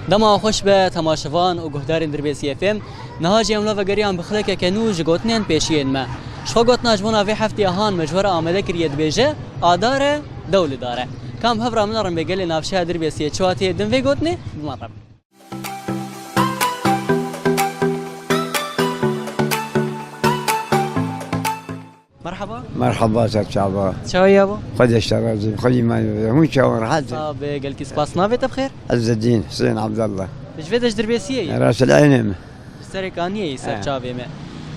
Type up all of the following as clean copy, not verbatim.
دما خوش به تماشاوان و گهدارین دربیسی افم نهاجی املا و گریان بخلک کنو جگوتنین پیشین ما شو گوتنا جمونا في هفته هان مجبور آمده کریه دبیجه آداره دول داره کام هفرا من رم بگلی نافشه دربیسی چواتی دم في گوتنی بمرم مرحبا مرحبا سر شعبا شو يا ابو خد الشرازي خدي ما هو شاور حد صاب قال كي سباس نافيت بخير عز الدين حسين عبد الله ايش فيدش دربيسيه راس العين سركانيه سر شابي ما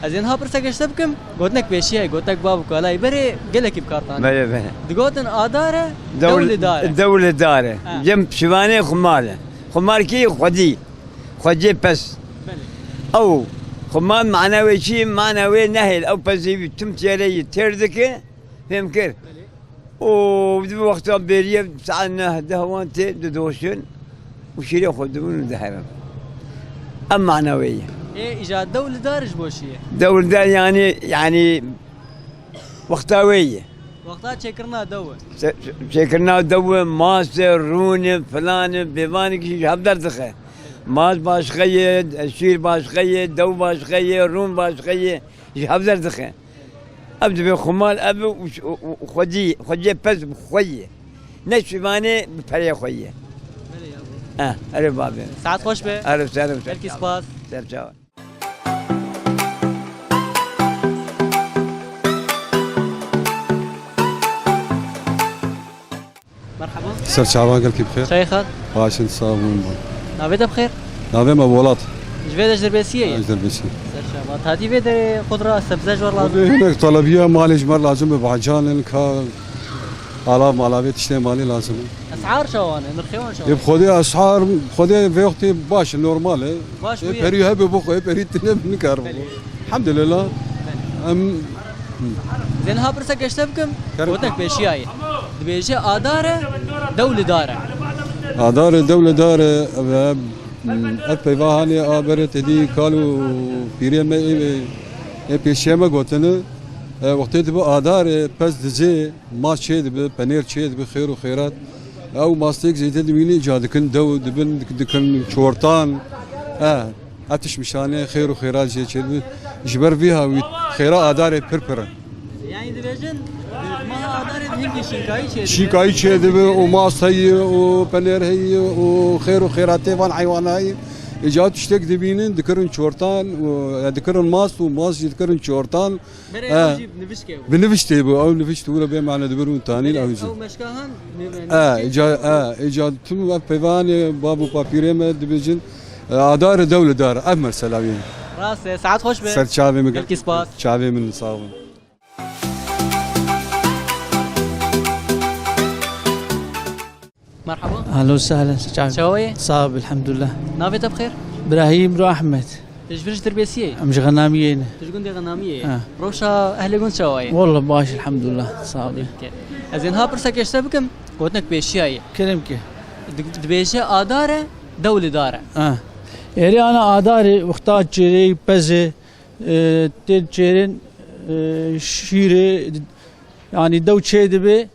ازين ها برسك اشتبكم قلتلك بيشيه قلتلك باب كلاي بري قلك بكارتان بله دقوتن اداره دولة داره جنب شبانه خماله خمار كي خدي بس او خمار معنوي شيء معنوي نهل او بزي تم تيري تردك فهمكر وبدو وقت بيريه ساعنا دهوان تي دوشن وشيري خدون دهرن ام معنويه ايه ايجاد دولة دارج بوشيه دولة دار يعني وقتاويه وقتها شكرنا دو شكرنا دو ماستر رون فلان بيبانك هبدر دخه ماز باش خيد الشير باش خيد دو باش خيد روم باش خيد هبدر دخه ابدا بخمال ابو خدي بس خويه نشفاني بفري خويه اري بابي ساعات خوش به الف سلام بلكي سباس سلام مرحبا سر شعبان قال كيف بخير؟ شيخات واشن صابون نافيت بخير نافي مبولات ايش فيدش دربيسيه اجدر بيسي سر شابات هذه فيدي خضره سبزه جور لازم هناك طلبيه مالي جمر لازم بعجان لك آلاف مالافيت تشتري مالي لازم اسعار شوانه نرخيون شو بخذي اسعار بخذي في وقتي باش نورمال باش بري هبه بخو بري تنم نكر الحمد لله زين ها برسك اشتبكم قلتلك بيشياي دبيجي اداره دولة داره اداره دولة داره البيفا هاني ابرت دي قالوا بيري ما بيشيما قلتنا وقتی دو آدار پس دزه ما چه دو پنیر چه دو خیر و خیرات او ماستیک زیده دوینی جا دکن دو دکن چورتان اتش مشانه خیر و خیرات جه چه دو جبر فيها خیرات آدار پر يعني دبيجن ما آدار هنگی شیکایی چه دو و ماست هی و پنیر هی و خیر و خیرات وان حیوان هی إجاد تشتك دبينن ذكرن شورتان وذكرن ماس وماس يذكرن شورتان بنفشته أو نفشته ولا بمعنى دبرون تاني أو أو مشكاهن إجاد تم بيفان بابو بابيرما دبيجن أدار دولة دار أمر سلامين راس ساعات خوش به سر شعبي من كيس باس شعبي من صاون مرحبا اهلا وسهلا شوية صاب الحمد لله نافيت بخير ابراهيم رو احمد ايش فيش تربيسيه مش غناميين ايش قندي غناميه روشا اهلي قند شوية والله باش الحمد لله صاب ازين ها برسك اشتبكم قلتلك بيشياي كلمك دبيجي اداره دولة داره يعني انا اداري وقتها جري بزه تل جيرن شيري يعني دو تشيدبه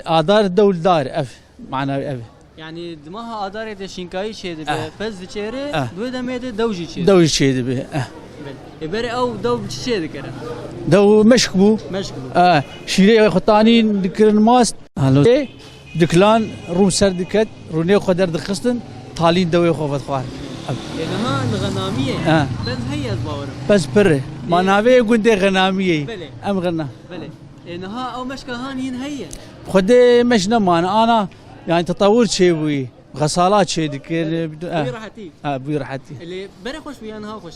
ادار دول دار اف معنى اف يعني دماها اداره دشينكاي شيدبه بس دچيره دو دميده دوجي شيد دوجي شيدبه يبري او دو شيد كره دو مشكبو شيري خطاني دكرن ماست هلو دكلان روم سر دكت روني قدر دخستن طالين دوي خوفت خوار انها الغناميه بس هي الباور بس بره ما نافي قندي غناميه ام غنا بله انها او مشكهان هي خدي مشنا انا يعني تطور شيء بوي غسالات شيء ذكر بوي راحتي بوي راحتي اللي بري خوش ويا انها خوش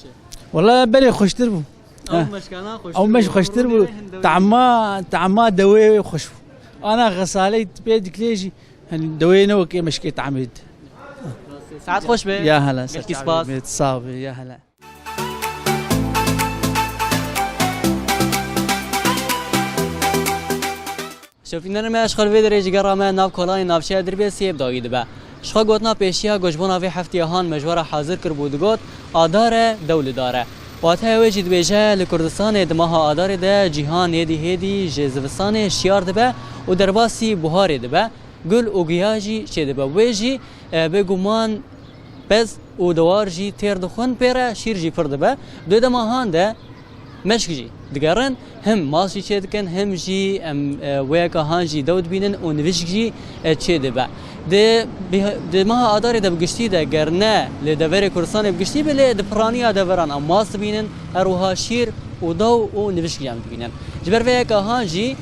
والله بري خوش تربو او مشكانا خوش او مش خوش تربو تعما دوي خوش انا غسالي بيدك ليجي يعني دوينا وكي مشكي تعمد ساعات خوش به يا هلا كيس باس صافي يا هلا شوفين انا ما اشغل في درجه قرامه ناف كولاي ناف شي دربي سيب داوي دبا شخو قوتنا بيشيا گوجبونا في هفتي هان مجوره حاضر كربو دغوت اداره دوله داره واتها وجه دبيجه لكردستان دمها اداره ده جهان هدي جزوستان شيار دبا ودرباسي بوهار دبا گل اوگیاجی چه دبا وجه بگومان پس او دوار جی تیر دخون پیره شیر جی پر دبه دوی دما هان ده مشک جی دگرن هم ماسی چه دکن هم جی ویکا هان جی دود بینن و نوشک جی چه دبه ده ما آداری ده بگشتی ده گرنه لدوری کردستان بگشتی بله ده پرانی دوران ام ماس بینن اروها شیر و دو و نوشک جی هم بینن جبر ویکا هان جی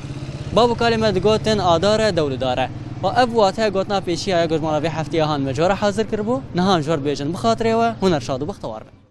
بابو کلمه دگوتن آداره دول داره و اب واته گوتنا پیشی های گجمالا وی هفته هان مجوار حاضر کربو نهان جور بیجن بخاطره و هنر شاد و بختوار